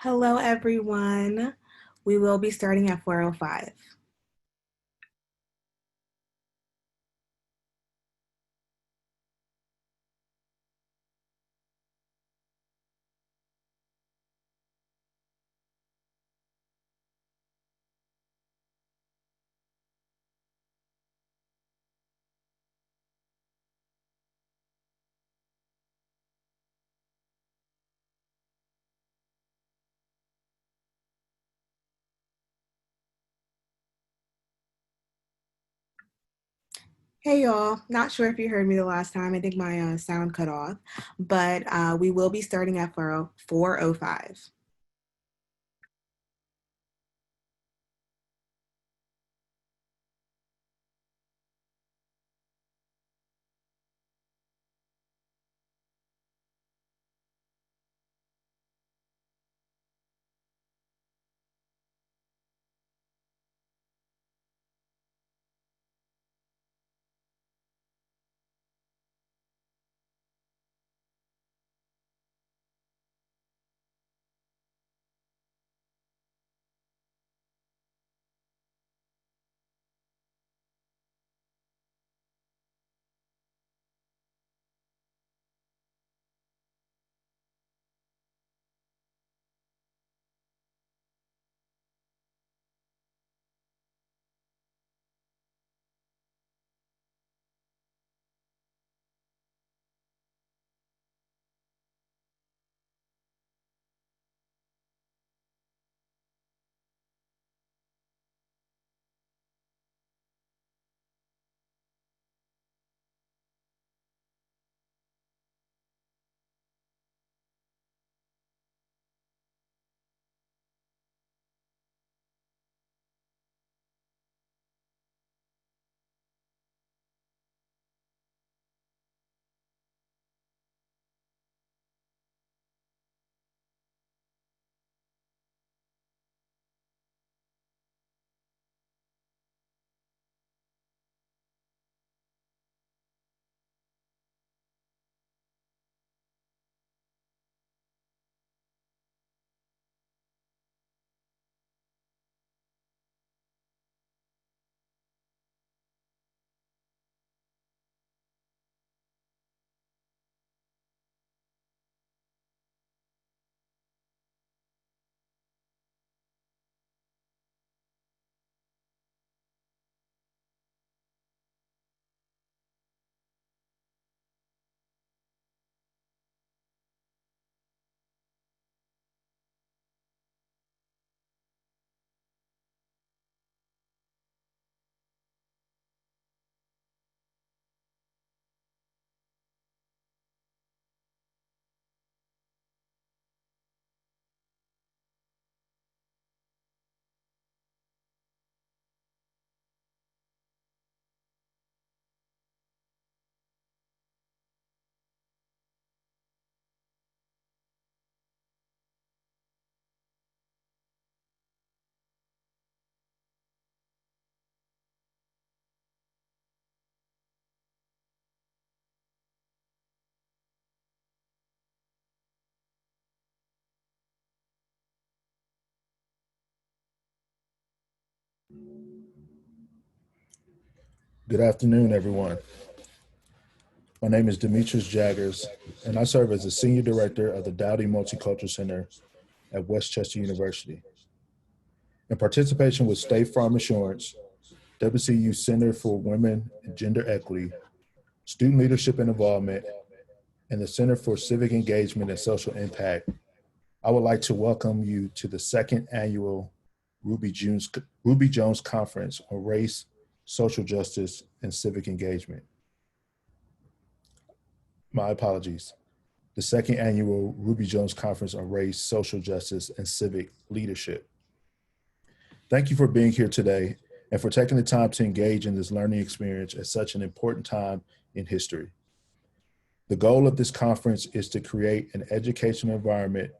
Hello, everyone. We will be starting at 4:05. Hey, y'all. Not sure if you heard me the last time. I think my sound cut off, but we will be starting at 4:05. Good afternoon, everyone. My name is Demetrius Jaggers, and I serve as the Senior Director of the Dowdy Multicultural Center at Westchester University. In participation with State Farm Insurance, WCU Center for Women and Gender Equity, Student Leadership and Involvement, and the Center for Civic Engagement and Social Impact, I would like to welcome you to the second annual Ruby Jones Conference on Race, Social Justice, and Civic Engagement. My apologies. The second annual Ruby Jones Conference on Race, Social Justice, and Civic Leadership. Thank you for being here today and for taking the time to engage in this learning experience at such an important time in history. The goal of this conference is to create an educational environment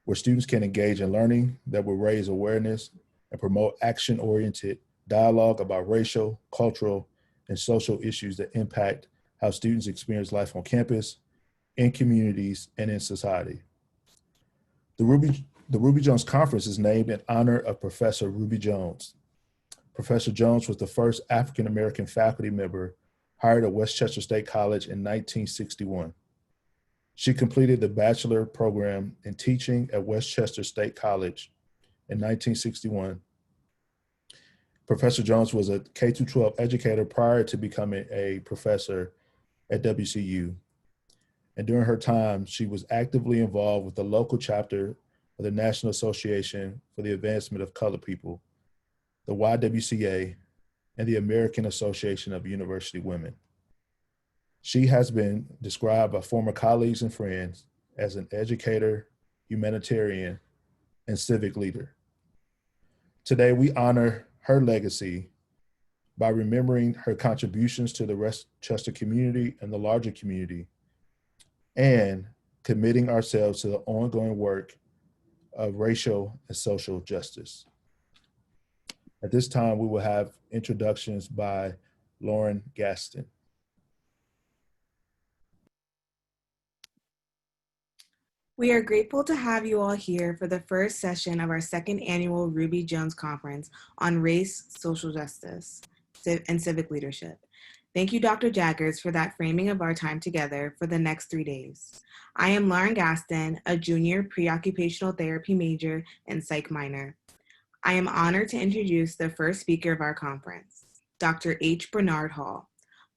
where students can engage in learning that will raise awareness and promote action-oriented dialogue about racial, cultural, and social issues that impact how students experience life on campus, in communities, and in society. The The Ruby Jones Conference is named in honor of Professor Ruby Jones. Professor Jones was the first African-American faculty member hired at Westchester State College in 1961. She completed the bachelor program in teaching at Westchester State College in 1961. Professor Jones was a K-12 educator prior to becoming a professor at WCU. And during her time, she was actively involved with the local chapter of the National Association for the Advancement of Colored People, the YWCA, and the American Association of University Women. She has been described by former colleagues and friends as an educator, humanitarian, and civic leader. Today, we honor her legacy by remembering her contributions to the Westchester community and the larger community, and committing ourselves to the ongoing work of racial and social justice. At this time, we will have introductions by Lauren Gaston. We are grateful to have you all here for the first session of our second annual Ruby Jones Conference on race, social justice, and civic leadership. Thank you, Dr. Jaggers, for that framing of our time together for the next 3 days. I am Lauren Gaston, a junior pre-occupational therapy major and psych minor. I am honored to introduce the first speaker of our conference, Dr. H. Bernard Hall.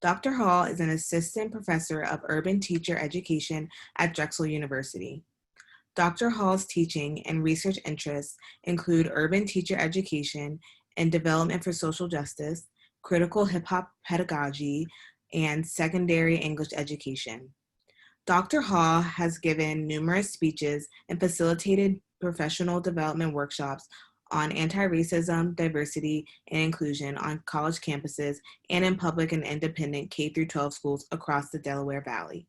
Dr. Hall is an assistant professor of urban teacher education at Drexel University. Dr. Hall's teaching and research interests include urban teacher education and development for social justice, critical hip-hop pedagogy, and secondary English education. Dr. Hall has given numerous speeches and facilitated professional development workshops on anti-racism, diversity, and inclusion on college campuses and in public and independent K-12 schools across the Delaware Valley.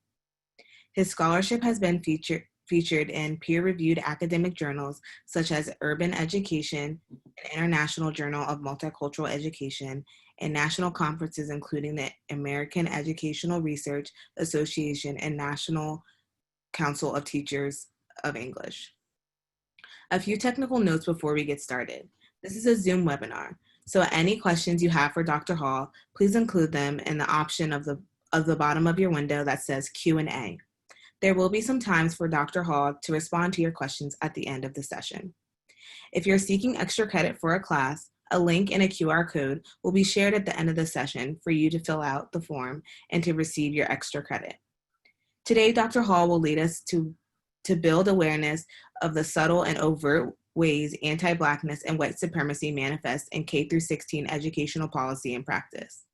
His scholarship has been featured in peer-reviewed academic journals such as Urban Education, an International Journal of Multicultural Education, and national conferences including the American Educational Research Association and National Council of Teachers of English. A few technical notes before we get started. This is a Zoom webinar, so any questions you have for Dr. Hall, please include them in the option of the bottom of your window that says Q&A. There will be some times for Dr. Hall to respond to your questions at the end of the session. If you're seeking extra credit for a class, a link and a QR code will be shared at the end of the session for you to fill out the form and to receive your extra credit. Today, Dr. Hall will lead us to build awareness of the subtle and overt ways anti-Blackness and white supremacy manifest in K-16 educational policy and practice.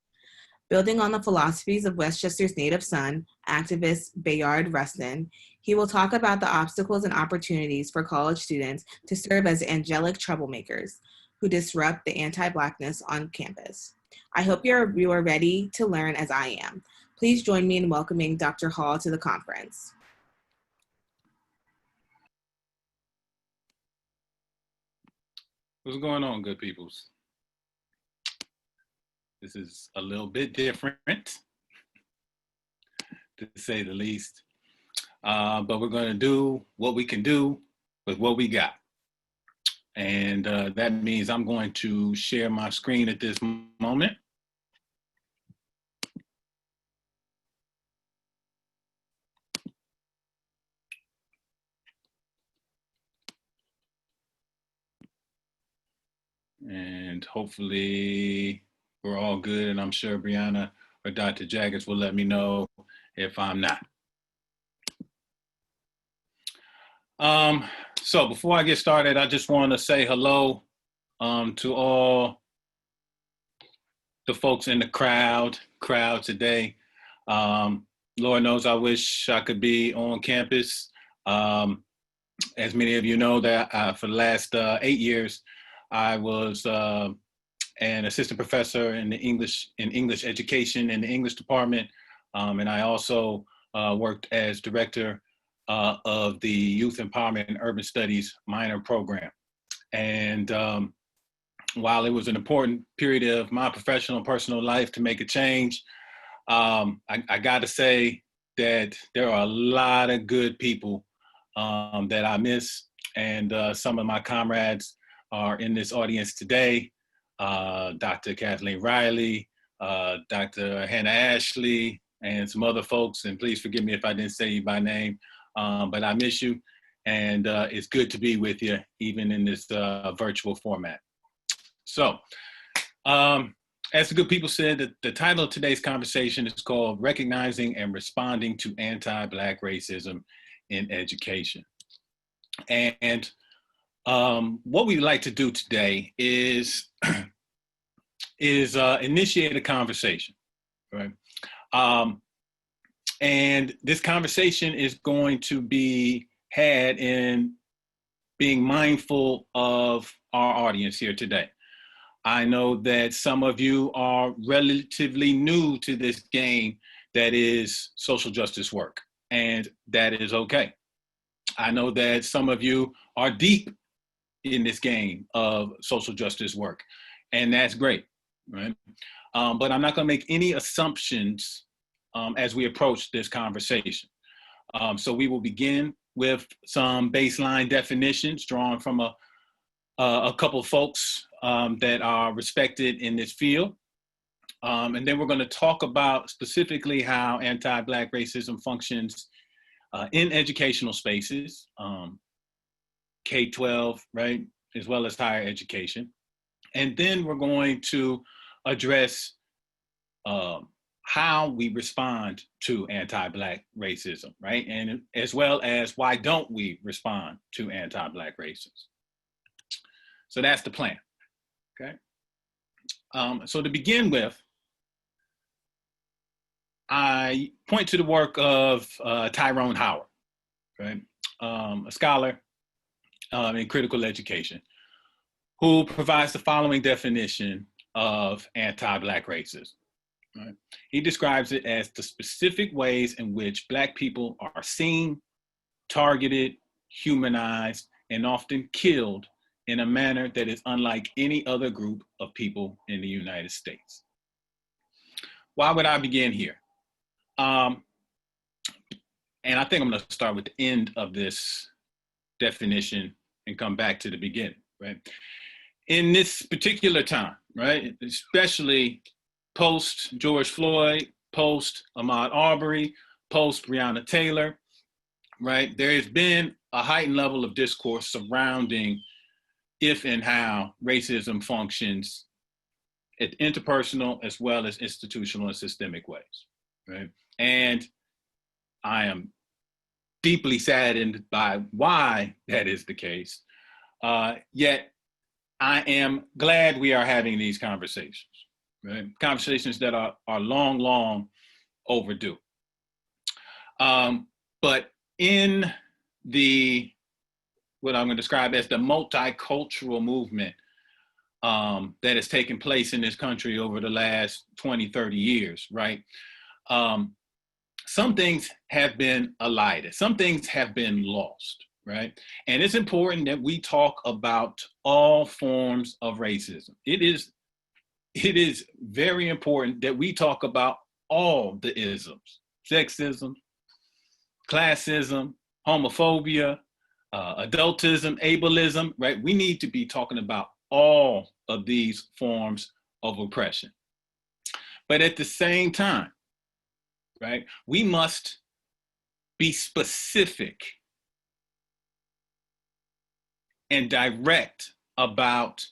Building on the philosophies of Westchester's native son, activist Bayard Rustin, he will talk about the obstacles and opportunities for college students to serve as angelic troublemakers who disrupt the anti-Blackness on campus. I hope you are ready to learn as I am. Please join me in welcoming Dr. Hall to the conference. What's going on, good peoples? This is a little bit different, to say the least. But we're going to do what we can do with what we got. And that means I'm going to share my screen at this moment. And hopefully we're all good, and I'm sure Brianna or Dr. Jaggers will let me know if I'm not. So before I get started, I just want to say hello to all the folks in the crowd today. Lord knows I wish I could be on campus. As many of you know, that for the last 8 years, I was an assistant professor in English education in the English department, and I also worked as director of the Youth Empowerment and Urban Studies minor program. And while it was an important period of my professional and personal life to make a change, I got to say that there are a lot of good people that I miss, And some of my comrades are in this audience today. Dr. Kathleen Riley, Dr. Hannah Ashley, and some other folks. And please forgive me if I didn't say you by name, but I miss you. And it's good to be with you, even in this virtual format. So, as the good people said, the title of today's conversation is called Recognizing and Responding to Anti-Black Racism in Education. And what we'd like to do today is initiate a conversation, right? And this conversation is going to be had in being mindful of our audience here today. I know that some of you are relatively new to this game that is social justice work, and that is okay. I know that some of you are deep in this game of social justice work, and that's great, right? But I'm not going to make any assumptions as we approach this conversation. So we will begin with some baseline definitions drawn from a couple of folks that are respected in this field. And then we're going to talk about specifically how anti-Black racism functions in educational spaces, K-12, right, as well as higher education. And then we're going to address how we respond to anti-Black racism, right? And as well as why don't we respond to anti-Black racism. So that's the plan, okay? So to begin with, I point to the work of Tyrone Howard, right? A scholar in critical education, who provides the following definition of anti-Black racism. Right? He describes it as the specific ways in which Black people are seen, targeted, humanized, and often killed in a manner that is unlike any other group of people in the United States. Why would I begin here? And I think I'm going to start with the end of this definition and come back to the beginning, right? In this particular time, right, especially post George Floyd, post Ahmaud Arbery, post Breonna Taylor, right, there has been a heightened level of discourse surrounding if and how racism functions at interpersonal as well as institutional and systemic ways, right? And I am deeply saddened by why that is the case, yet I am glad we are having these conversations, right? Conversations that are long, long overdue. But in what I'm going to describe as the multicultural movement that has taken place in this country over the last 20, 30 years, right? Some things have been elided. Some things have been lost, right? And it's important that we talk about all forms of racism. It is very important that we talk about all the isms: sexism, classism, homophobia, adultism, ableism, right? We need to be talking about all of these forms of oppression. But at the same time, right, we must be specific and direct about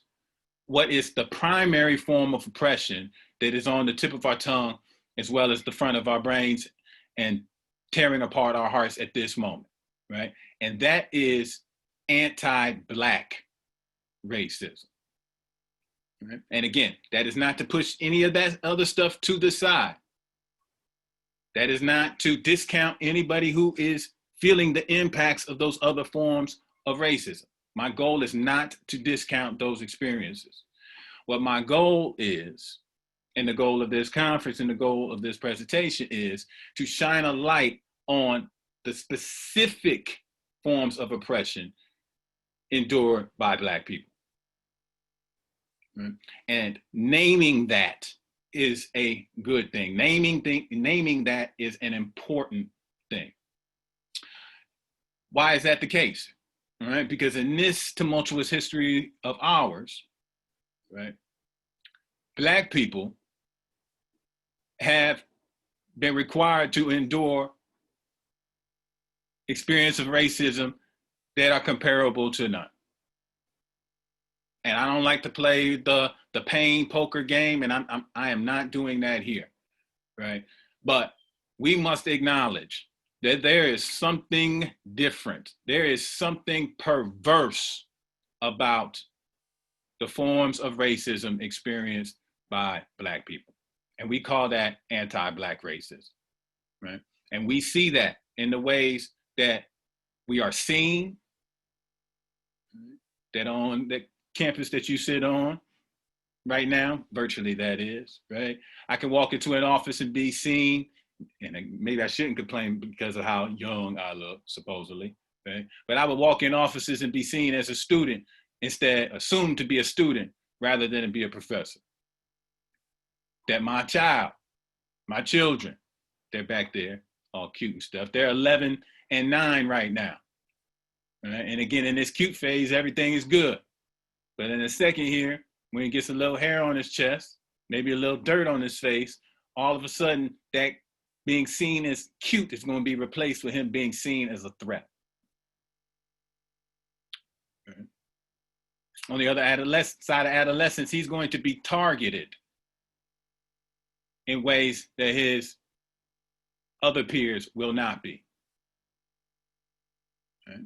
what is the primary form of oppression that is on the tip of our tongue as well as the front of our brains and tearing apart our hearts at this moment, right? And that is anti-Black racism. Right? And again, that is not to push any of that other stuff to the side. That is not to discount anybody who is feeling the impacts of those other forms of racism. My goal is not to discount those experiences. What my goal is, and the goal of this conference and the goal of this presentation, is to shine a light on the specific forms of oppression endured by Black people. Right? And naming that is a good thing. Naming that is an important thing. Why is that the case? all right? Because in this tumultuous history of ours, right, Black people have been required to endure experience of racism that are comparable to none. And I don't like to play the pain poker game, and I am not doing that here, right? But we must acknowledge that there is something different. There is something perverse about the forms of racism experienced by Black people. And we call that anti-Black racism, right? And we see that in the ways that we are seen, that on the campus that you sit on right now, virtually that is, right? I can walk into an office and be seen, and maybe I shouldn't complain because of how young I look, supposedly, right? But I would walk in offices and be seen as a student, instead assumed to be a student rather than to be a professor. That my child, my children, they're back there, all cute and stuff. They're 11 and 9 right now. Right? And again, in this cute phase, everything is good. But in a second here, when he gets a little hair on his chest, maybe a little dirt on his face, all of a sudden that being seen as cute is going to be replaced with him being seen as a threat. Right? On the other side of adolescence, he's going to be targeted in ways that his other peers will not be. Right?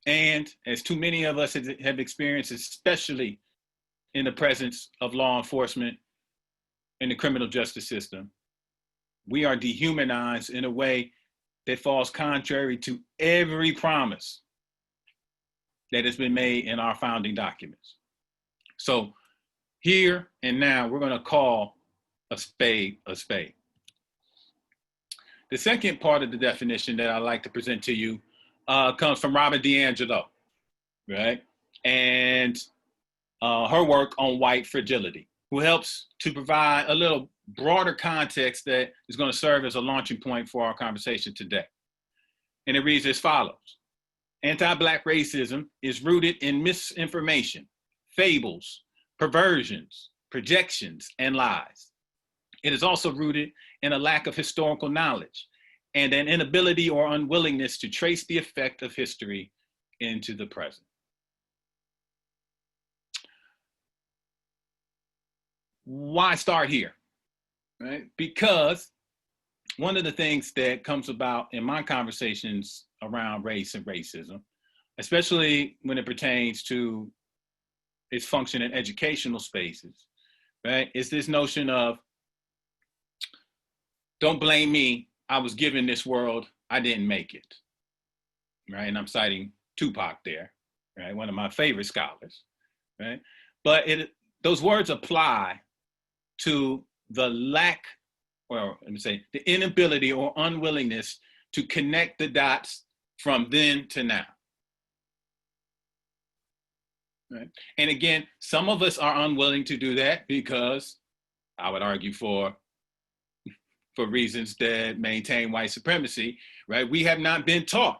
And as too many of us have experienced, especially in the presence of law enforcement in the criminal justice system, we are dehumanized in a way that falls contrary to every promise that has been made in our founding documents. So here and now, we're going to call a spade a spade. The second part of the definition that I'd like to present to you comes from Robin DiAngelo, right? And her work on white fragility, who helps to provide a little broader context that is going to serve as a launching point for our conversation today. And it reads as follows. Anti-Black racism is rooted in misinformation, fables, perversions, projections, and lies. It is also rooted in a lack of historical knowledge and an inability or unwillingness to trace the effect of history into the present. Why start here? Right? Because one of the things that comes about in my conversations around race and racism, especially when it pertains to its function in educational spaces, right, is this notion of, don't blame me, I was given this world, I didn't make it, right? And I'm citing Tupac there, right? One of my favorite scholars, right? But those words apply to the lack, or let me say, the inability or unwillingness to connect the dots from then to now. Right? And again, some of us are unwilling to do that because, I would argue, for reasons that maintain white supremacy, right? We have not been taught.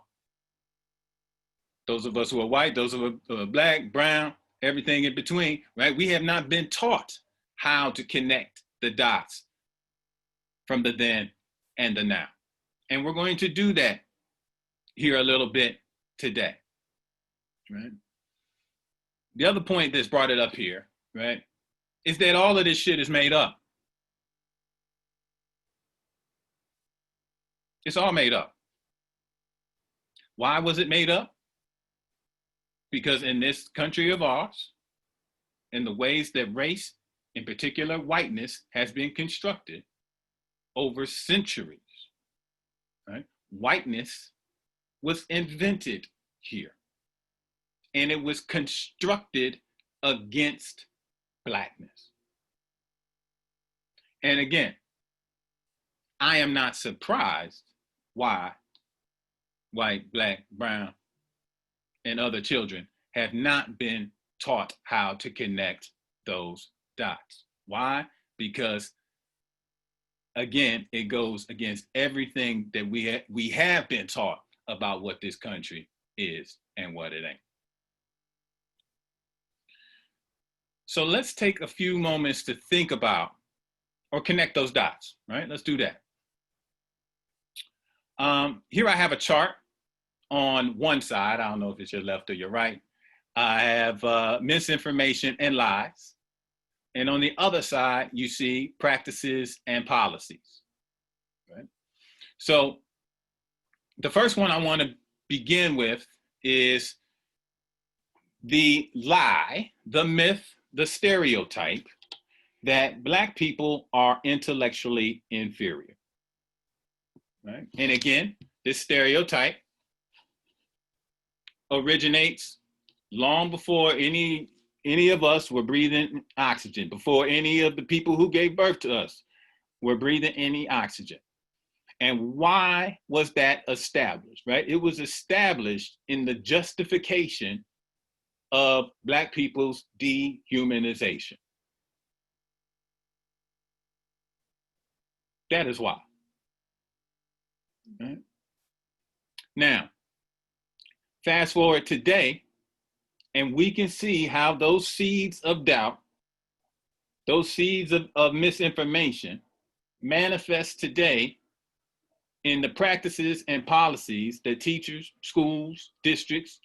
Those of us who are white, those who are Black, brown, everything in between, right? We have not been taught how to connect the dots from the then and the now. And we're going to do that here a little bit today, right? The other point that's brought it up here, right, is that all of this shit is made up. It's all made up. Why was it made up? Because in this country of ours, in the ways that race, in particular whiteness, has been constructed over centuries, right? Whiteness was invented here. And it was constructed against Blackness. And again, I am not surprised why white, Black, brown, and other children have not been taught how to connect those dots. Why? Because, again, it goes against everything that we have been taught about what this country is and what it ain't. So let's take a few moments to think about or connect those dots, right? Let's do that. Here I have a chart on one side. I don't know if it's your left or your right. I have misinformation and lies. And on the other side, you see practices and policies, right? So the first one I want to begin with is the lie, the myth, the stereotype that Black people are intellectually inferior, right? And again, this stereotype originates long before any of us were breathing oxygen, before any of the people who gave birth to us were breathing any oxygen. And why was that established, right? It was established in the justification of Black people's dehumanization. That is why. Right? Now, fast forward today, and we can see how those seeds of doubt, those seeds of misinformation manifest today in the practices and policies that teachers, schools, districts,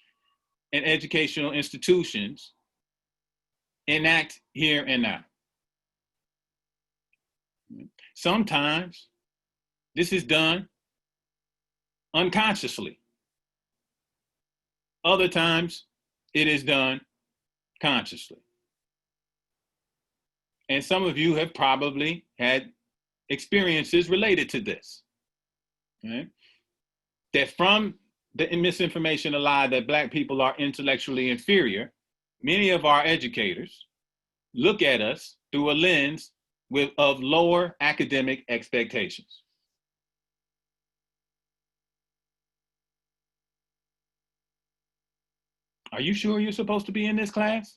and educational institutions enact here and now. Sometimes this is done unconsciously. Other times it is done consciously. And some of you have probably had experiences related to this, right? That from the misinformation, a lie that Black people are intellectually inferior, many of our educators look at us through a lens of lower academic expectations. Are you sure you're supposed to be in this class?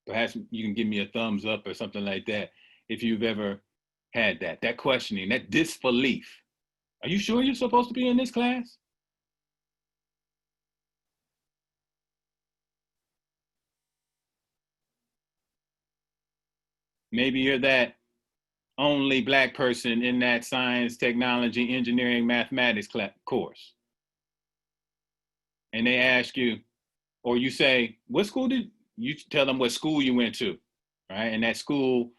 Perhaps you can give me a thumbs up or something like that if you've ever had that questioning, that disbelief. Are you sure you're supposed to be in this class? Maybe you're that only Black person in that science, technology, engineering, mathematics course. And they ask you, or you say, what school did you tell them what school you went to, right? And that school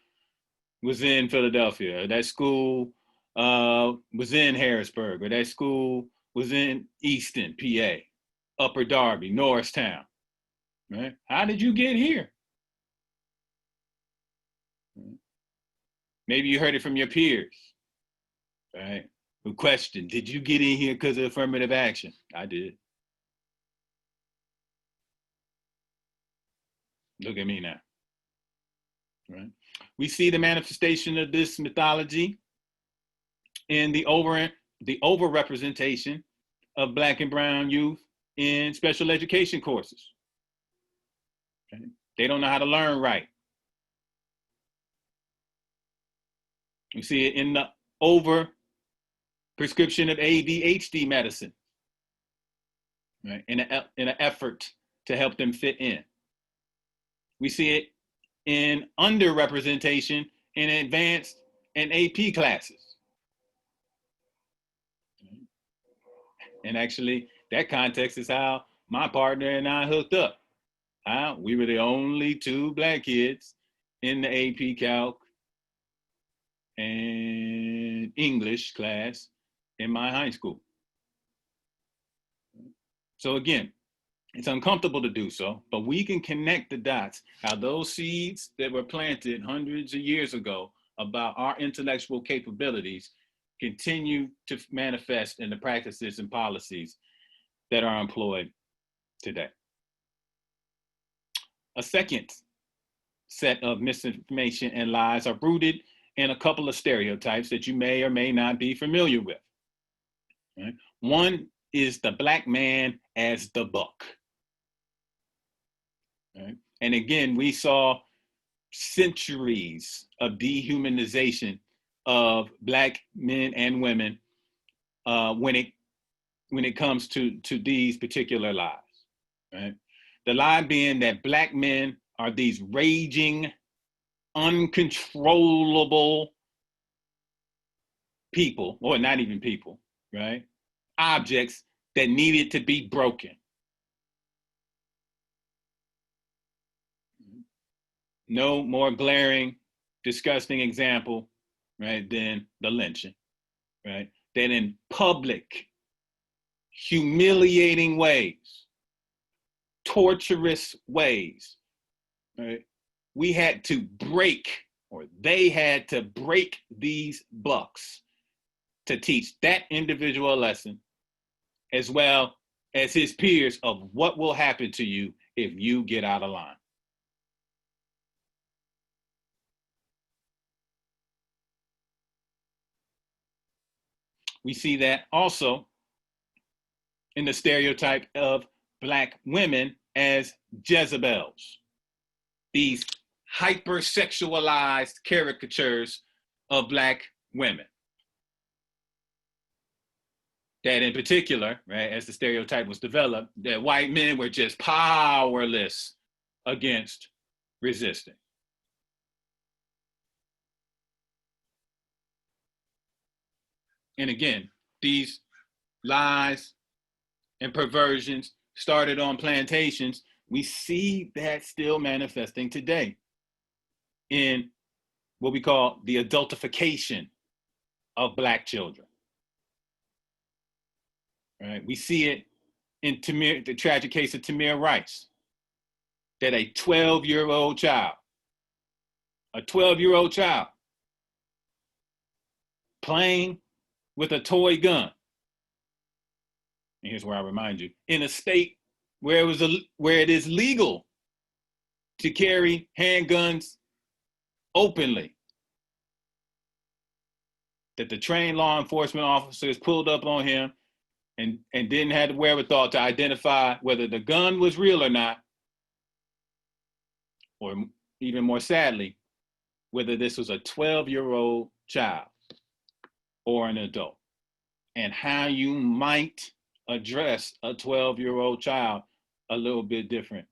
was in Philadelphia, or that school was in Harrisburg, or that school was in Easton, PA, Upper Darby, Norristown, right? How did you get here? Maybe you heard it from your peers, right? Who questioned, did you get in here because of affirmative action? I did. Look at me now, right? We see the manifestation of this mythology in the overrepresentation of Black and brown youth in special education courses. Okay? They don't know how to learn right. We see it in the over prescription of ADHD medicine, right? In an effort to help them fit in. We see it in underrepresentation in advanced and AP classes. And actually, that context is how my partner and I hooked up. We were the only two Black kids in the AP Calc and English class in my high school. So again, it's uncomfortable to do so, but we can connect the dots, how those seeds that were planted hundreds of years ago about our intellectual capabilities continue to manifest in the practices and policies that are employed today. A second set of misinformation and lies are rooted in a couple of stereotypes that you may or may not be familiar with. Right? One is the Black man as the buck. Right? And again, we saw centuries of dehumanization of Black men and women when it comes to these particular lies, right? The lie being that Black men are these raging, uncontrollable people, or not even people, right? Objects that needed to be broken. No more glaring, disgusting example, right, than the lynching, right? That in public, humiliating ways, torturous ways, right? We had to break, or they had to break these bucks to teach that individual a lesson, as well as his peers, of what will happen to you if you get out of line. We see that also in the stereotype of Black women as Jezebels, these hypersexualized caricatures of Black women. That in particular, right, as the stereotype was developed, that white men were just powerless against resisting. And again, these lies and perversions started on plantations. We see that still manifesting today in what we call the adultification of Black children. Right? We see it in the tragic case of Tamir Rice, that a 12-year-old child, playing with a toy gun. And here's where I remind you, in a state where it is legal to carry handguns openly, that the trained law enforcement officers pulled up on him and didn't have the wherewithal to identify whether the gun was real or not, or even more sadly, whether this was a 12-year-old child or an adult, and how you might address a 12-year-old child a little bit different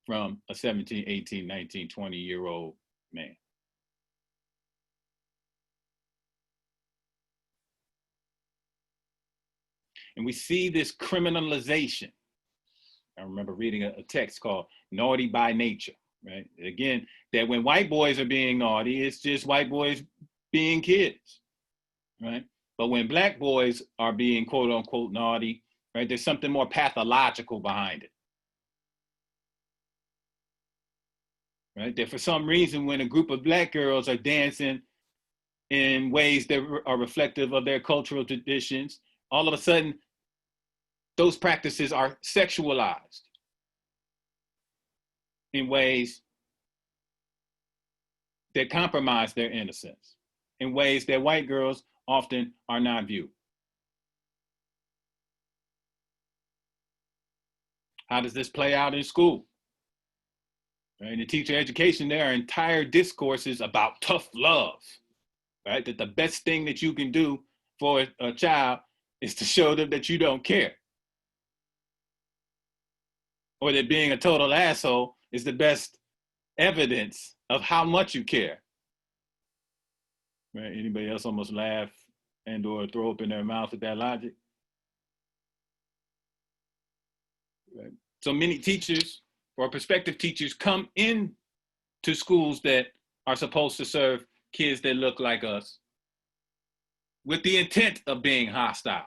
from a 17, 18, 19, 20-year-old man. And we see this criminalization. I remember reading a text called Naughty by Nature, right? Again, that when white boys are being naughty, it's just white boys being kids, right? But when Black boys are being quote unquote naughty, right, there's something more pathological behind it. Right? That for some reason, when a group of Black girls are dancing in ways that are reflective of their cultural traditions, all of a sudden, those practices are sexualized in ways that compromise their innocence, in ways that white girls often are not viewed. How does this play out in school? Right? In teacher education, there are entire discourses about tough love, right? That the best thing that you can do for a child is to show them that you don't care. Or that being a total asshole is the best evidence of how much you care. Right? Anybody else almost laugh and or throw up in their mouth at that logic? Right? So many teachers or prospective teachers come in to schools that are supposed to serve kids that look like us with the intent of being hostile.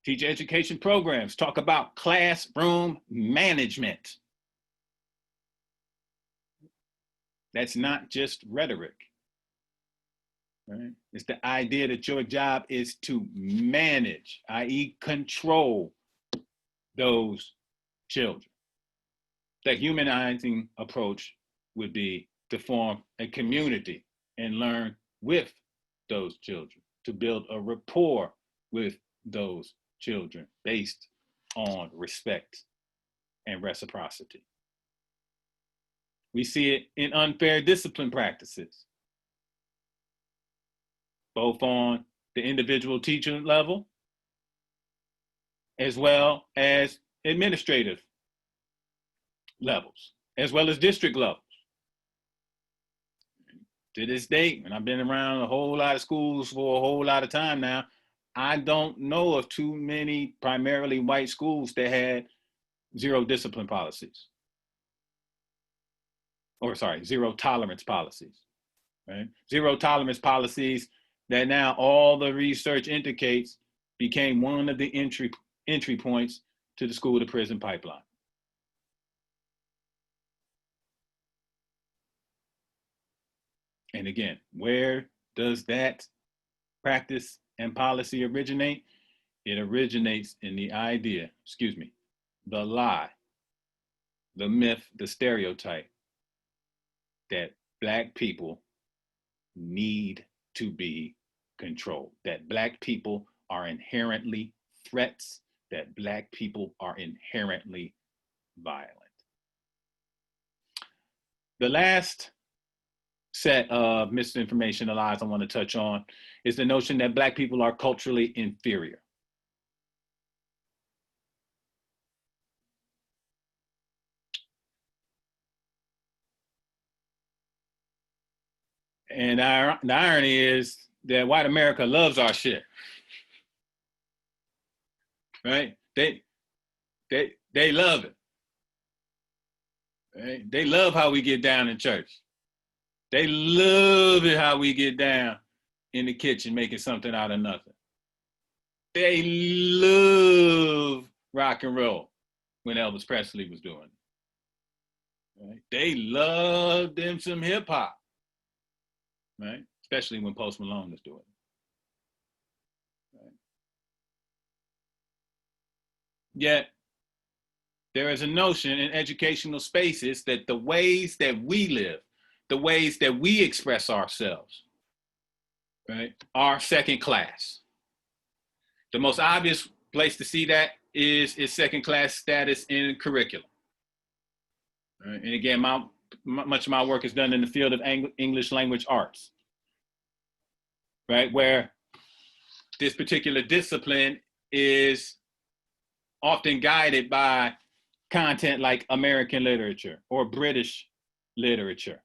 Teacher education programs talk about classroom management. That's not just rhetoric. Right? It's the idea that your job is to manage, i.e., control those children. The humanizing approach would be to form a community and learn with those children, to build a rapport with those children based on respect and reciprocity. We see it in unfair discipline practices. both on the individual teacher level as well as administrative levels, as well as district levels. To this date, and I've been around a whole lot of schools for a whole lot of time now, I don't know of too many primarily white schools that had zero discipline policies. Or sorry, zero tolerance policies, right? Zero tolerance policies that now all the research indicates became one of the entry points to the school to prison pipeline. And again, where does that practice and policy originate? It originates in the idea, the lie, the myth, the stereotype that Black people need to be controlled, that Black people are inherently threats, that Black people are inherently violent. The last set of misinformation and lies I want to touch on is the notion that Black people are culturally inferior. And the irony is that white America loves our shit, right? They love it, right? They love how we get down in church. They love it how we get down in the kitchen making something out of nothing. They love rock and roll when Elvis Presley was doing it. Right? They love them some hip hop, right? Especially when Post Malone was doing it. Right? Yet, there is a notion in educational spaces that the ways that we live, the ways that we express ourselves, right, are second class. The most obvious place to see that is second class status in curriculum. Right? And again, much of my work is done in the field of English language arts, right, where this particular discipline is often guided by content like American literature or British literature,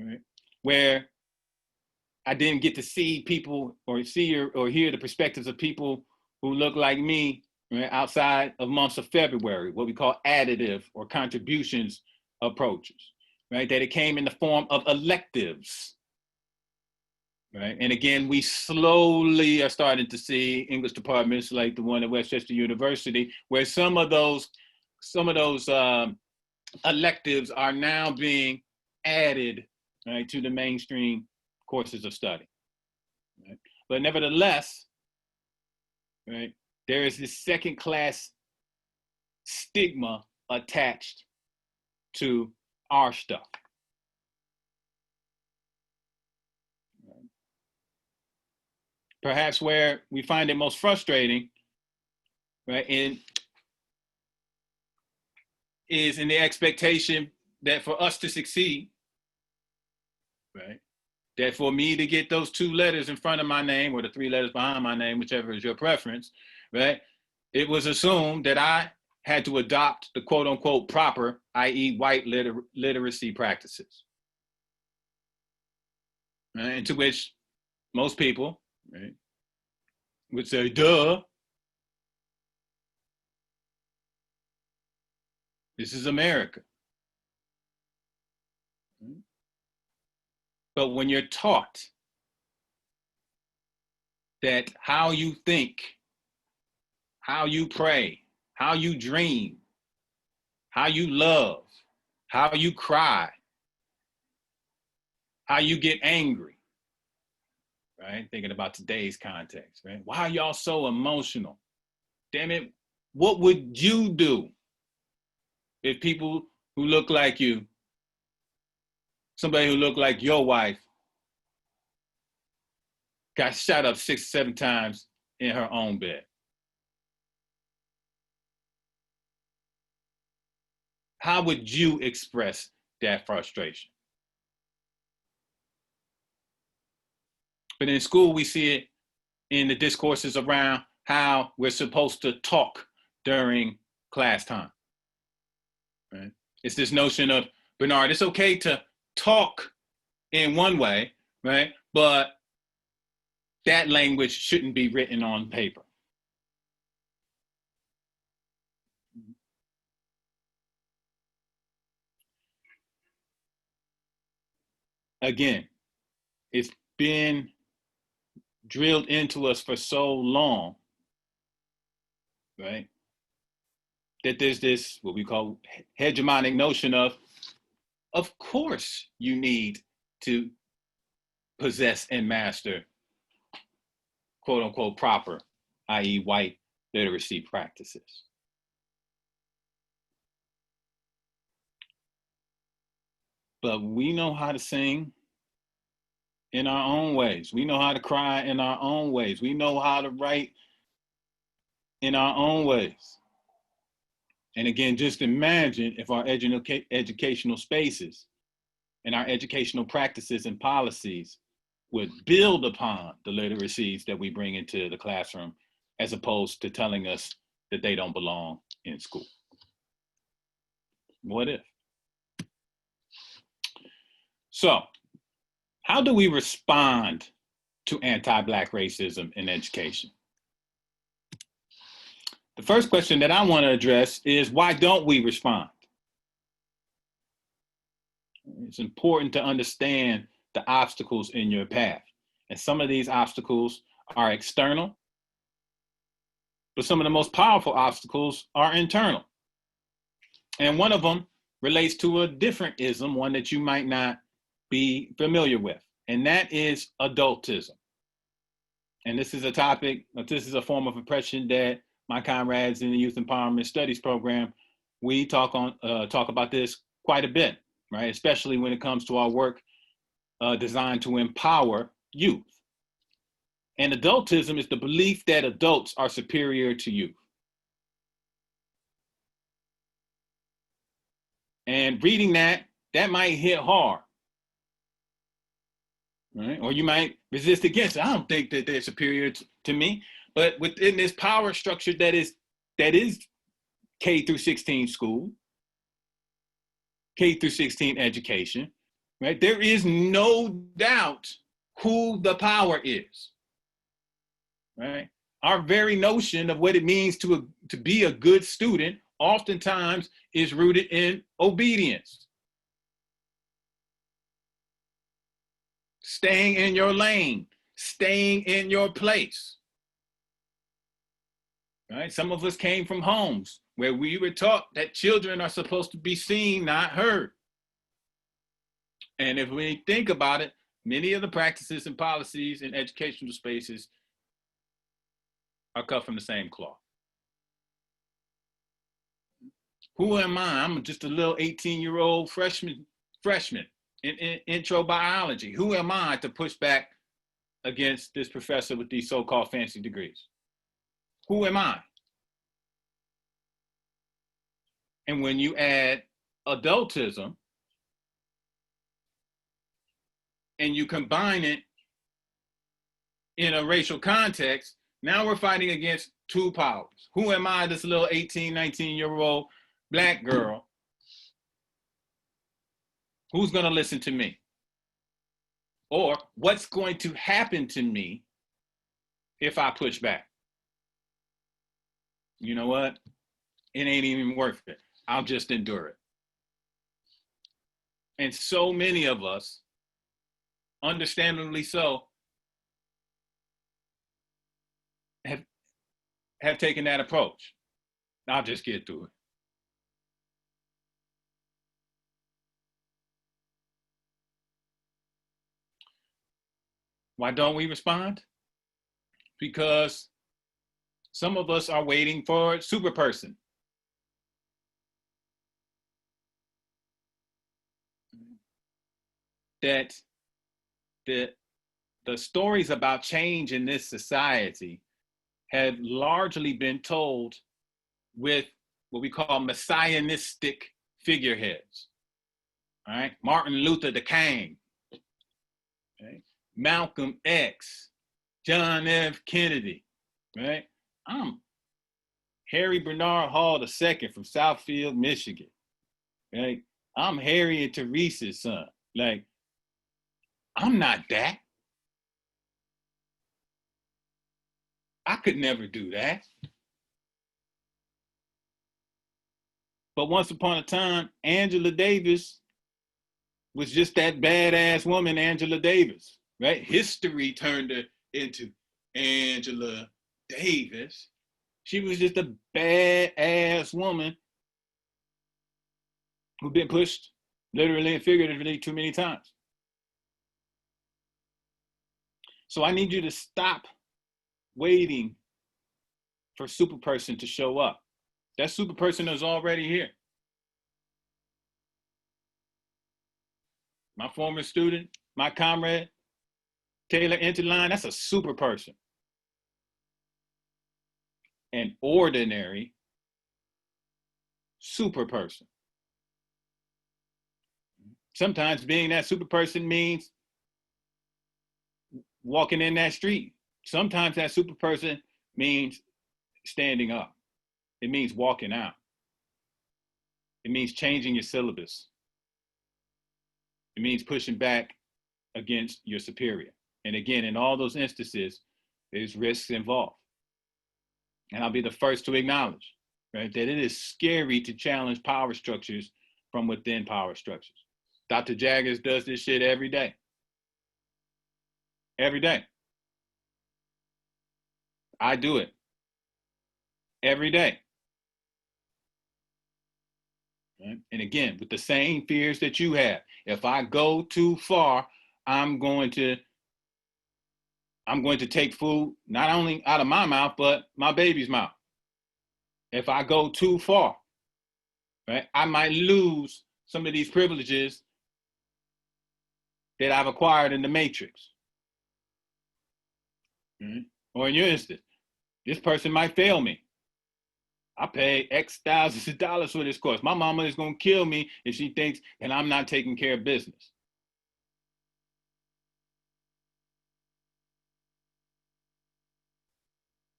right? Where I didn't get to see people or see or hear the perspectives of people who look like me, right, outside of months of February, what we call additive or contributions approaches, right? That it came in the form of electives, right? And again, we slowly are starting to see English departments like the one at Westchester University, where some of those electives are now being added, right, to the mainstream courses of study. Right? But nevertheless, right, there is this second class stigma attached to our stuff. Right? Perhaps where we find it most frustrating, right, is in the expectation that for us to succeed, right, that for me to get those 2 letters in front of my name or the 3 letters behind my name, whichever is your preference, right, it was assumed that I had to adopt the quote unquote proper, i.e. white literacy practices. Right? And to which most people, right, would say, duh, this is America. But when you're taught that how you think, how you pray, how you dream, how you love, how you cry, how you get angry, right? Thinking about today's context, right? Why are y'all so emotional? Damn it, what would you do if people who look like you, somebody who looked like your wife, got shot up 6 or 7 times in her own bed? How would you express that frustration? But in school, we see it in the discourses around how we're supposed to talk during class time. Right? It's this notion of, Bernard, it's okay to talk in one way, right? But that language shouldn't be written on paper. Again, it's been drilled into us for so long, right? That there's this, what we call hegemonic notion of course you need to possess and master quote unquote proper, i.e. white literacy practices. But we know how to sing in our own ways. We know how to cry in our own ways. We know how to write in our own ways. And again, just imagine if our educational spaces and our educational practices and policies would build upon the literacies that we bring into the classroom, as opposed to telling us that they don't belong in school. What if? So, how do we respond to anti-Black racism in education? The first question that I want to address is, why don't we respond? It's important to understand the obstacles in your path. And some of these obstacles are external, but some of the most powerful obstacles are internal. And one of them relates to a different ism, one that you might not be familiar with, and that is adultism. And this is a topic, this is a form of oppression that my comrades in the Youth Empowerment Studies program, we talk about this quite a bit, right? Especially when it comes to our work designed to empower youth. And adultism is the belief that adults are superior to youth. And reading that might hit hard, right? Or you might resist against it. I don't think that they're superior to me. But within this power structure that is K through 16 school, K through 16 education, right? There is no doubt who the power is, right? Our very notion of what it means to be a good student oftentimes is rooted in obedience. Staying in your lane, staying in your place. Right? Some of us came from homes where we were taught that children are supposed to be seen, not heard. And if we think about it, many of the practices and policies in educational spaces are cut from the same cloth. Who am I? I'm just a little 18-year-old freshman in intro biology. Who am I to push back against this professor with these so-called fancy degrees? Who am I? And when you add adultism and you combine it in a racial context, now we're fighting against two powers. Who am I, this little 18, 19-year-old Black girl? Who's going to listen to me? Or what's going to happen to me if I push back? You know what? It ain't even worth it. I'll just endure it. And so many of us, understandably so, have taken that approach. I'll just get through it. Why don't we respond? Because some of us are waiting for super person. That the stories about change in this society have largely been told with what we call messianistic figureheads. All right, Martin Luther the King. Okay? Malcolm X, John F. Kennedy, right? I'm Harry Bernard Hall II from Southfield, Michigan, right? I'm Harriet Teresa's son. Like, I'm not that. I could never do that. But once upon a time, Angela Davis was just that badass woman, Angela Davis, right? History turned her into Angela Davis. She was just a badass woman who'd been pushed literally and figuratively too many times. So I need you to stop waiting for superperson to show up. That superperson is already here. My former student, my comrade, Taylor Interline, that's a super person. An ordinary super person. Sometimes being that super person means walking in that street. Sometimes that super person means standing up. It means walking out. It means changing your syllabus. It means pushing back against your superior. And again, in all those instances, there's risks involved. And I'll be the first to acknowledge, right, that it is scary to challenge power structures from within power structures. Dr. Jaggers does this shit every day. Every day. I do it every day. Right? And again, with the same fears that you have. If I go too far, I'm going to take food not only out of my mouth, but my baby's mouth. If I go too far, right, I might lose some of these privileges that I've acquired in the matrix. Mm-hmm. Or in your instance, this person might fail me. I pay X thousands of dollars for this course. My mama is going to kill me if she thinks that I'm not taking care of business.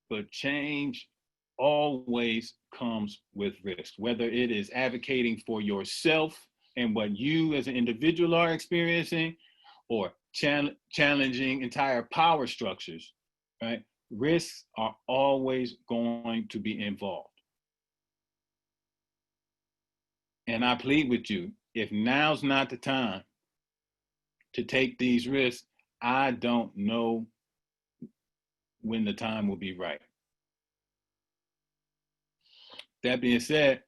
But change always comes with risk, whether it is advocating for yourself and what you as an individual are experiencing, or challenging entire power structures, right? Risks are always going to be involved. And I plead with you, if now's not the time to take these risks, I don't know when the time will be right. That being said,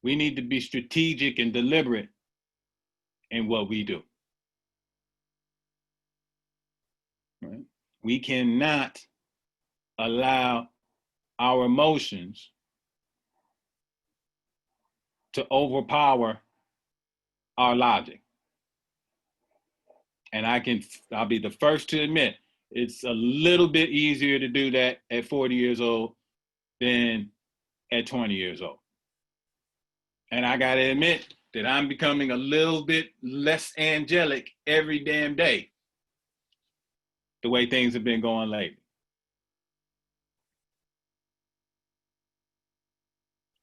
we need to be strategic and deliberate in what we do. Right? We cannot allow our emotions to overpower our logic. And I'll be the first to admit, it's a little bit easier to do that at 40 years old than at 20 years old. And I gotta admit that I'm becoming a little bit less angelic every damn day, the way things have been going lately.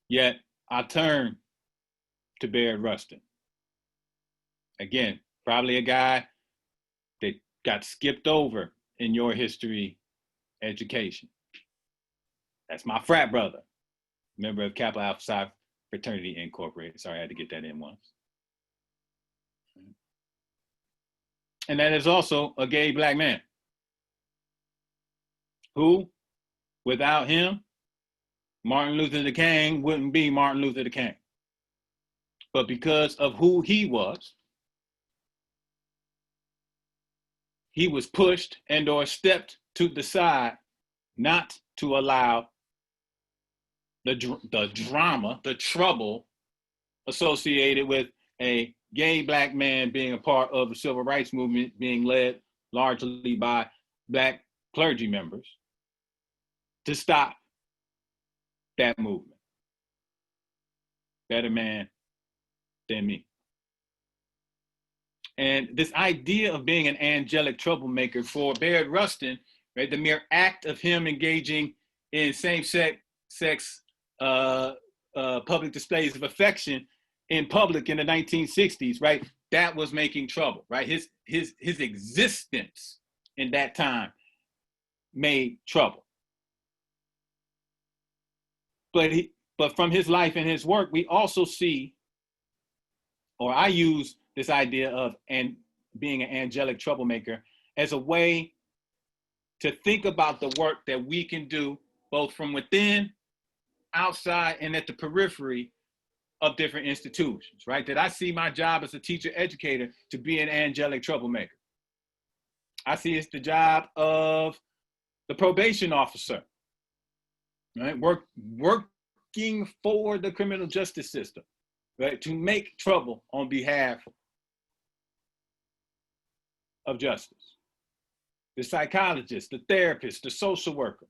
Yet I turn to Bayard Rustin. Again, probably a guy that got skipped over in your history education. That's my frat brother, member of Kappa Alpha Psi Fraternity Incorporated. Sorry, I had to get that in once. And that is also a gay black man who, without him, Martin Luther King wouldn't be Martin Luther King. But because of who he was pushed and or stepped to the side not to allow the drama, the trouble associated with a gay black man being a part of the civil rights movement being led largely by black clergy members to stop that movement. Better man than me. And this idea of being an angelic troublemaker for Bayard Rustin, right, the mere act of him engaging in same-sex public displays of affection in public in the 1960s, right, that was making trouble, right? His existence in that time made trouble. But from his life and his work, we also see, or I use this idea of being an angelic troublemaker as a way to think about the work that we can do both from within, outside, and at the periphery of different institutions, right? That I see my job as a teacher educator to be an angelic troublemaker. I see it's the job of the probation officer, right? Working for the criminal justice system, right? To make trouble on behalf of justice. The psychologist, the therapist, the social worker.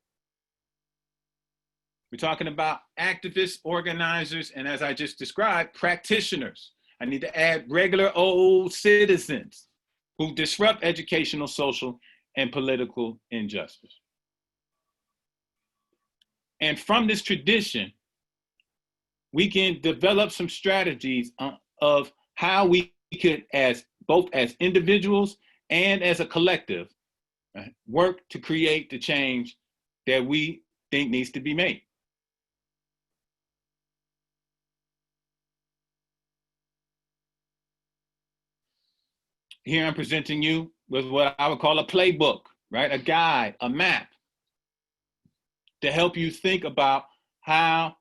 We're talking about activists, organizers, and as I just described, practitioners. I need to add regular old citizens who disrupt educational, social, and political injustice. And from this tradition, we can develop some strategies of how we could, both as individuals and as a collective, work to create the change that we think needs to be made. Here I'm presenting you with what I would call a playbook, right? A guide, a map to help you think about how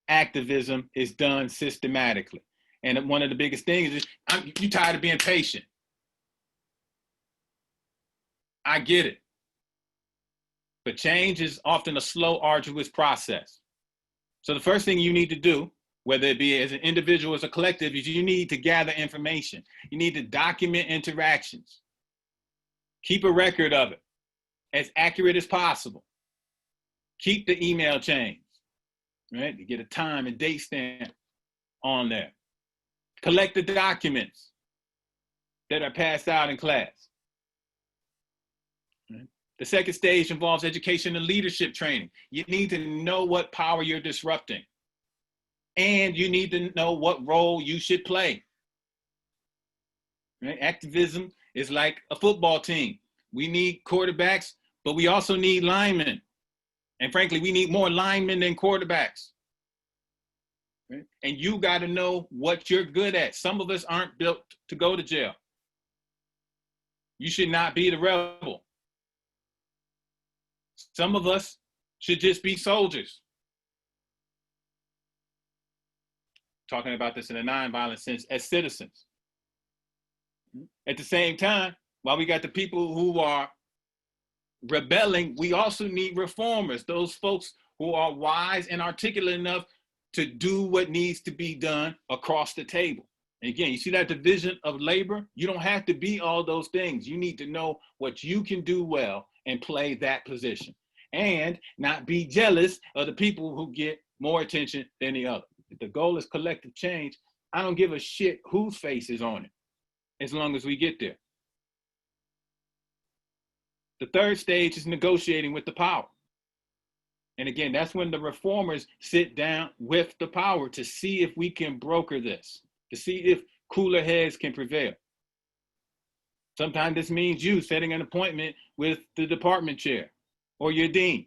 activism is done systematically. And one of the biggest things is, you're tired of being patient. I get it. But change is often a slow, arduous process. So the first thing you need to do, whether it be as an individual or as a collective, is you need to gather information. You need to document interactions. Keep a record of it, as accurate as possible. Keep the email chains, right? To get a time and date stamp on there. Collect the documents that are passed out in class. Right? The second stage involves education and leadership training. You need to know what power you're disrupting. And you need to know what role you should play. Right? Activism is like a football team. We need quarterbacks, but we also need linemen. And frankly, we need more linemen than quarterbacks. Right? And you got to know what you're good at. Some of us aren't built to go to jail. You should not be the rebel. Some of us should just be soldiers. Talking about this in a nonviolent sense, as citizens. At the same time, while we got the people who are rebelling, we also need reformers, those folks who are wise and articulate enough to do what needs to be done across the table. And again, you see that division of labor? You don't have to be all those things. You need to know what you can do well and play that position, and not be jealous of the people who get more attention than the other. If the goal is collective change, I don't give a shit whose face is on it, as long as we get there. The third stage is negotiating with the power. And again, that's when the reformers sit down with the power to see if we can broker this, to see if cooler heads can prevail. Sometimes this means you setting an appointment with the department chair or your dean.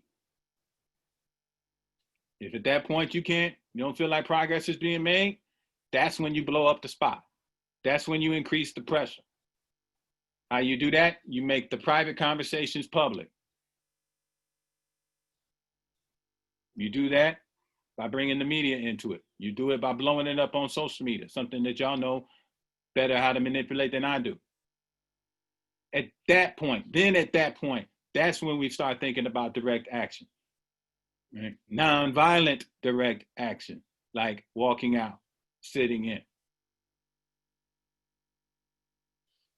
If at that point you don't feel like progress is being made, that's when you blow up the spot. That's when you increase the pressure. How you do that? You make the private conversations public. You do that by bringing the media into it. You do it by blowing it up on social media, something that y'all know better how to manipulate than I do. At that point, that's when we start thinking about direct action. Right? Nonviolent direct action, like walking out, sitting in.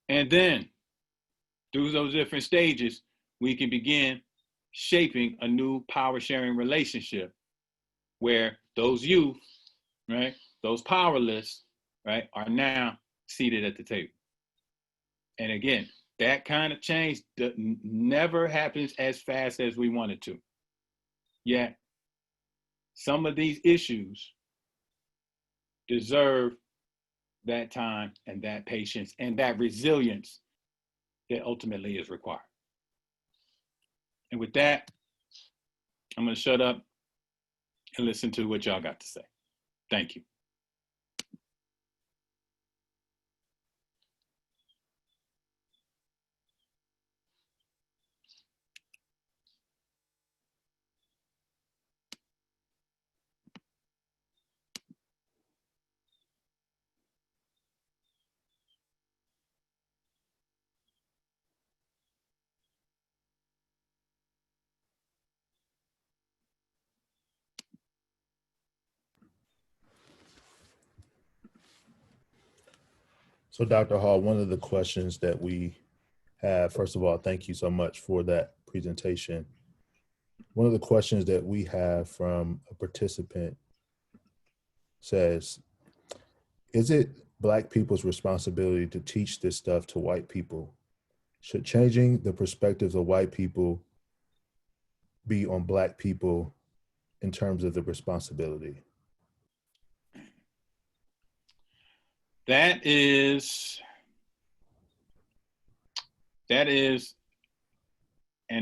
And then, through those different stages, we can begin shaping a new power-sharing relationship where those youth, right, those powerless, right, are now seated at the table. And again, that kind of change never happens as fast as we want it to. Yet, some of these issues deserve that time and that patience and that resilience that ultimately is required. And with that, I'm going to shut up and listen to what y'all got to say. Thank you. So, Dr. Hall, one of the questions that we have, first of all, thank you so much for that presentation. One of the questions that we have from a participant says, is it Black people's responsibility to teach this stuff to white people? Should changing the perspectives of white people be on Black people in terms of the responsibility? That is an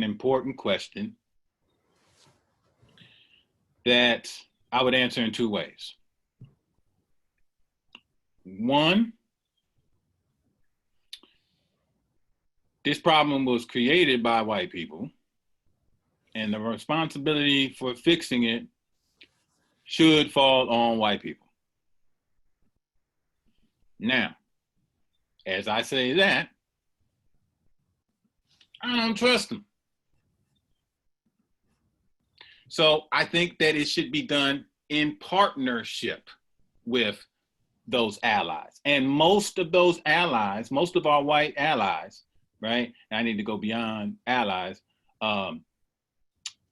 important question that I would answer in two ways. One, this problem was created by white people, and the responsibility for fixing it should fall on white people. Now, as I say that, I don't trust them. So I think that it should be done in partnership with those allies. And most of those allies, most of our white allies, right? And I need to go beyond allies,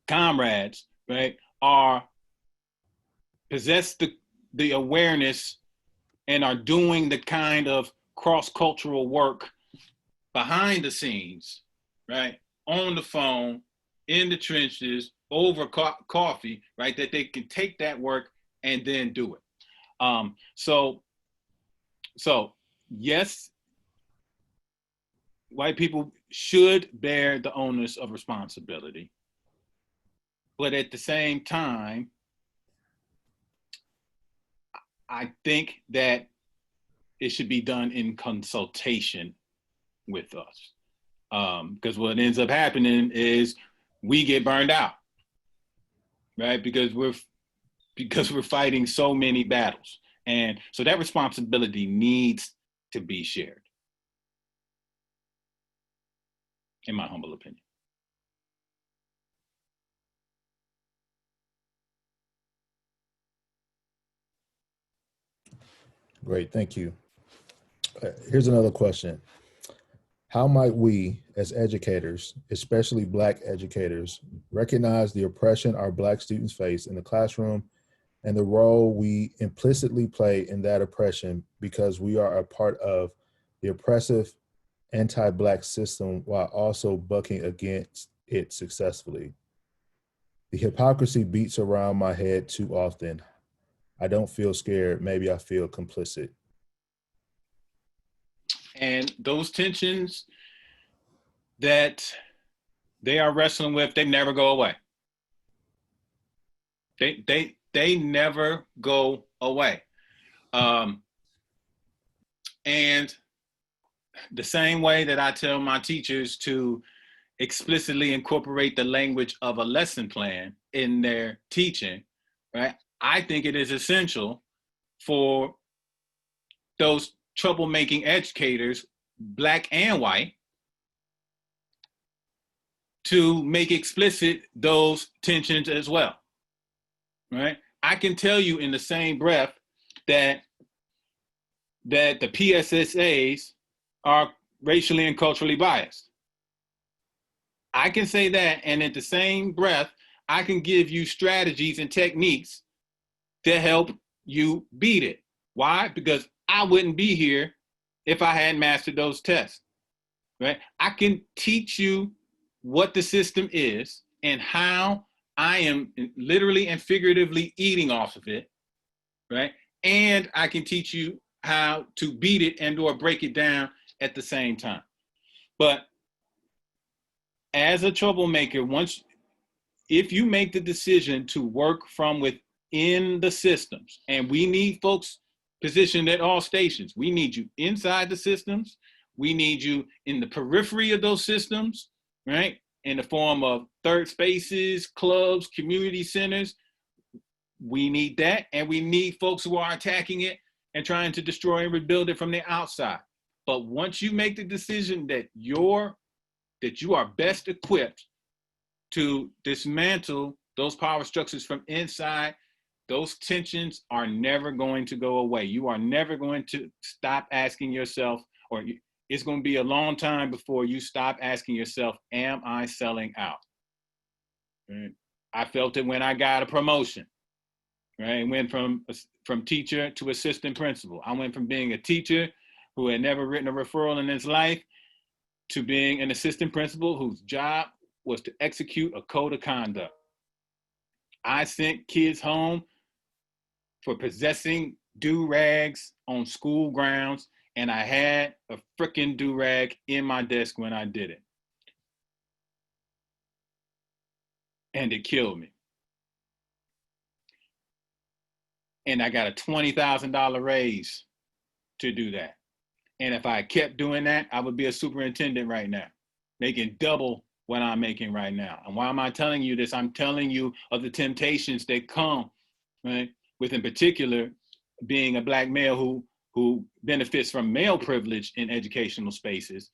comrades, right, possess the awareness and are doing the kind of cross-cultural work behind the scenes, right, on the phone, in the trenches, over coffee, right, that they can take that work and then do it. So yes, white people should bear the onus of responsibility, but at the same time, I think that it should be done in consultation with us. Because what ends up happening is we get burned out, right? Because we're fighting so many battles. And so that responsibility needs to be shared, in my humble opinion. Great, thank you. Here's another question. How might we, as educators, especially Black educators, recognize the oppression our Black students face in the classroom and the role we implicitly play in that oppression because we are a part of the oppressive anti-Black system while also bucking against it successfully? The hypocrisy beats around my head too often. I don't feel scared. Maybe I feel complicit. And those tensions that they are wrestling with, they never go away. They never go away. And the same way that I tell my teachers to explicitly incorporate the language of a lesson plan in their teaching, right? I think it is essential for those troublemaking educators, Black and white, to make explicit those tensions as well, right? I can tell you in the same breath that the PSSAs are racially and culturally biased. I can say that, and at the same breath, I can give you strategies and techniques to help you beat it. Why? Because I wouldn't be here if I hadn't mastered those tests. right? I can teach you what the system is and how I am literally and figuratively eating off of it, right? And I can teach you how to beat it and or break it down at the same time. But as a troublemaker, if you make the decision to work from within the systems, and we need folks positioned at all stations. We need you inside the systems. We need you in the periphery of those systems, right? In the form of third spaces, clubs, community centers. We need that. And we need folks who are attacking it and trying to destroy and rebuild it from the outside. But once you make the decision that you are best equipped to dismantle those power structures from inside, those tensions are never going to go away. You are never going to stop asking yourself, or it's going to be a long time before you stop asking yourself, am I selling out? Right? I felt it when I got a promotion, right? I went from teacher to assistant principal. I went from being a teacher who had never written a referral in his life to being an assistant principal whose job was to execute a code of conduct. I sent kids home for possessing do-rags on school grounds, and I had a freaking do-rag in my desk when I did it. And it killed me. And I got a $20,000 raise to do that. And if I kept doing that, I would be a superintendent right now, making double what I'm making right now. And why am I telling you this? I'm telling you of the temptations that come, right, with in particular being a Black male who benefits from male privilege in educational spaces,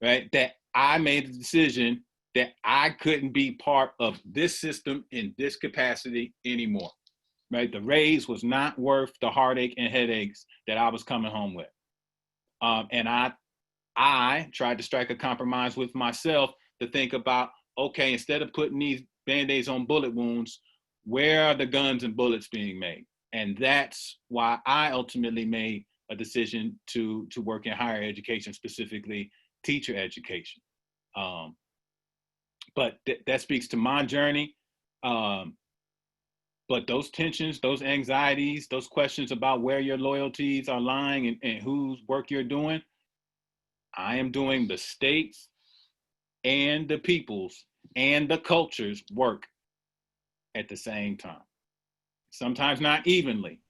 right? That I made the decision that I couldn't be part of this system in this capacity anymore, right? The raise was not worth the heartache and headaches that I was coming home with. And I tried to strike a compromise with myself to think about, okay, instead of putting these Band-Aids on bullet wounds, where are the guns and bullets being made? And that's why I ultimately made a decision to work in higher education, specifically teacher education. But that speaks to my journey. But those tensions, those anxieties, those questions about where your loyalties are lying and whose work you're doing, I am doing the states and the people's and the culture's work at the same time. Sometimes not evenly,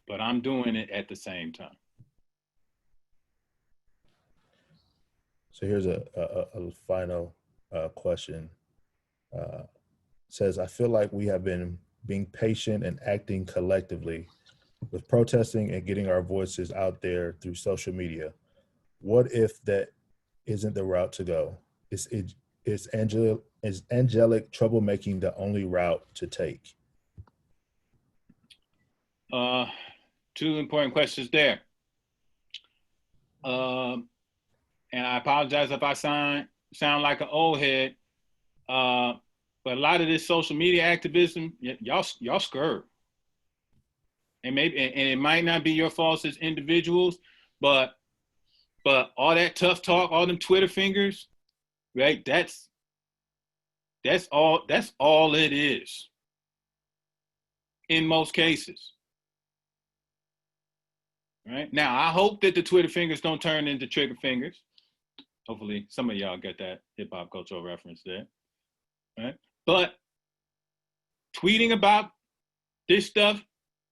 but I'm doing it at the same time. So here's a final question. Says, I feel like we have been being patient and acting collectively with protesting and getting our voices out there through social media. What if that isn't the route to go? Is angelic troublemaking the only route to take? Two important questions there. And I apologize if I sound like an old head, but a lot of this social media activism, y'all scared. And maybe, and it might not be your fault as individuals, but all that tough talk, all them Twitter fingers, right? That's all it is in most cases. Right? Now, I hope that the Twitter fingers don't turn into trigger fingers. Hopefully some of y'all get that hip hop cultural reference there. Right? But tweeting about this stuff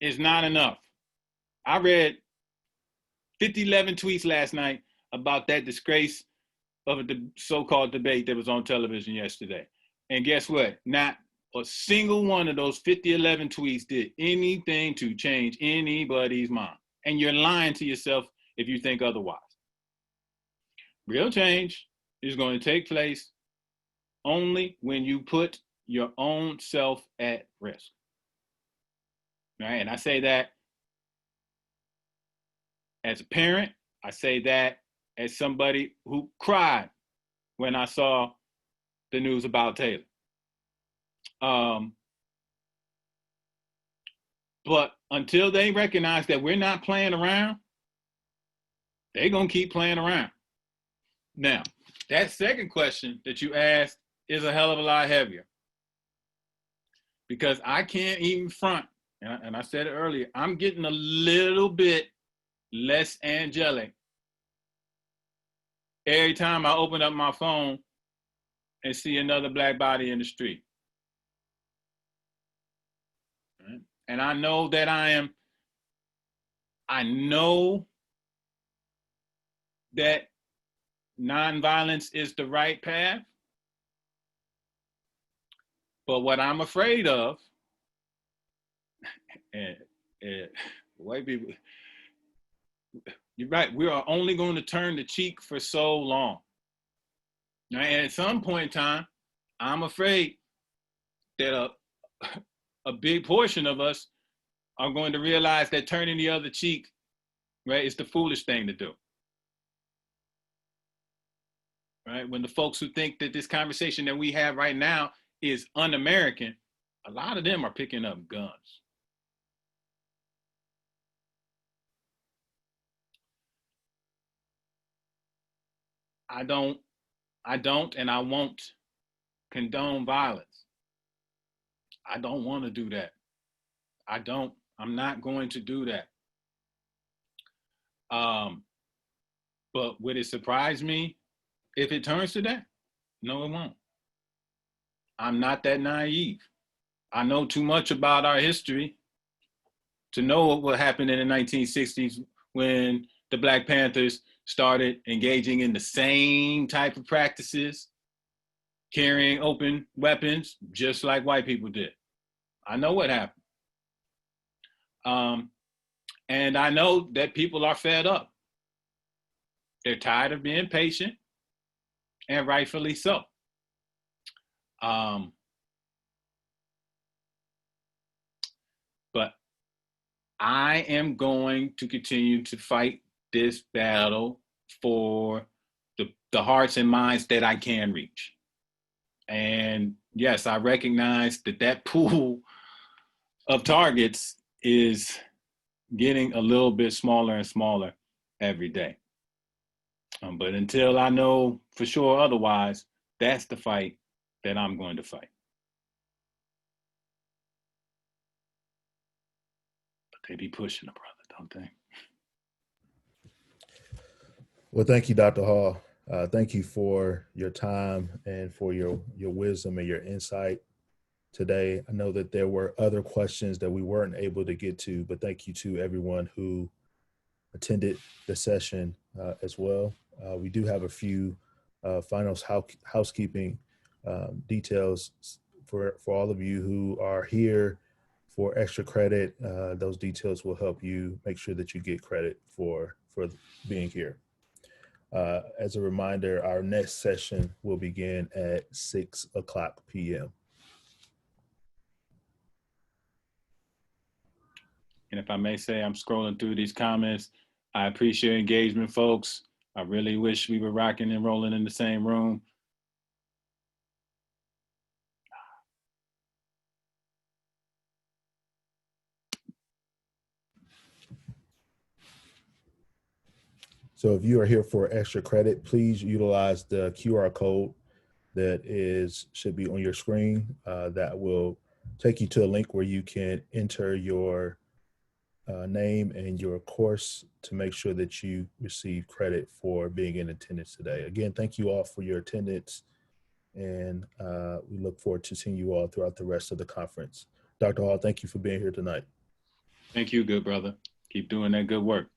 is not enough. I read 11 tweets last night about that disgrace of the so-called debate that was on television yesterday. And guess what? Not a single one of those 11 tweets did anything to change anybody's mind. And you're lying to yourself if you think otherwise. Real change is going to take place only when you put your own self at risk. Right? And I say that as a parent. I say that as somebody who cried when I saw the news about Taylor. But until they recognize that we're not playing around, they're going to keep playing around. Now, that second question that you asked is a hell of a lot heavier, because I can't even front, and I said it earlier, I'm getting a little bit less angelic every time I open up my phone and see another black body in the street. Right? And I know that I know that nonviolence is the right path. But what I'm afraid of, and white people, you're right, we are only going to turn the cheek for so long. Right? And at some point in time, I'm afraid that a big portion of us are going to realize that turning the other cheek, right, is the foolish thing to do. Right? When the folks who think that this conversation that we have right now is un-American, a lot of them are picking up guns. I don't and I won't condone violence. I don't want to do that. I'm not going to do that. But would it surprise me if it turns to that? No, it won't. I'm not that naive. I know too much about our history to know what happened in the 1960s when the Black Panthers started engaging in the same type of practices, carrying open weapons, just like white people did. I know what happened. And I know that people are fed up. They're tired of being patient, and rightfully so. But I am going to continue to fight this battle for the hearts and minds that I can reach. And yes, I recognize that pool of targets is getting a little bit smaller and smaller every day. But until I know for sure otherwise, that's the fight that I'm going to fight. But they be pushing the brother, don't they? Well, thank you, Dr. Hall. Thank you for your time and for your wisdom and your insight today. I know that there were other questions that we weren't able to get to, but thank you to everyone who attended the session as well. We do have a few final housekeeping details for all of you who are here for extra credit. Those details will help you make sure that you get credit for being here. As a reminder, our next session will begin at 6:00 p.m. And if I may say, I'm scrolling through these comments. I appreciate your engagement, folks. I really wish we were rocking and rolling in the same room. So if you are here for extra credit, please utilize the QR code that should be on your screen. That will take you to a link where you can enter your name and your course to make sure that you receive credit for being in attendance today. Again, thank you all for your attendance, and we look forward to seeing you all throughout the rest of the conference. Dr. Hall, thank you for being here tonight. Thank you, good brother. Keep doing that good work.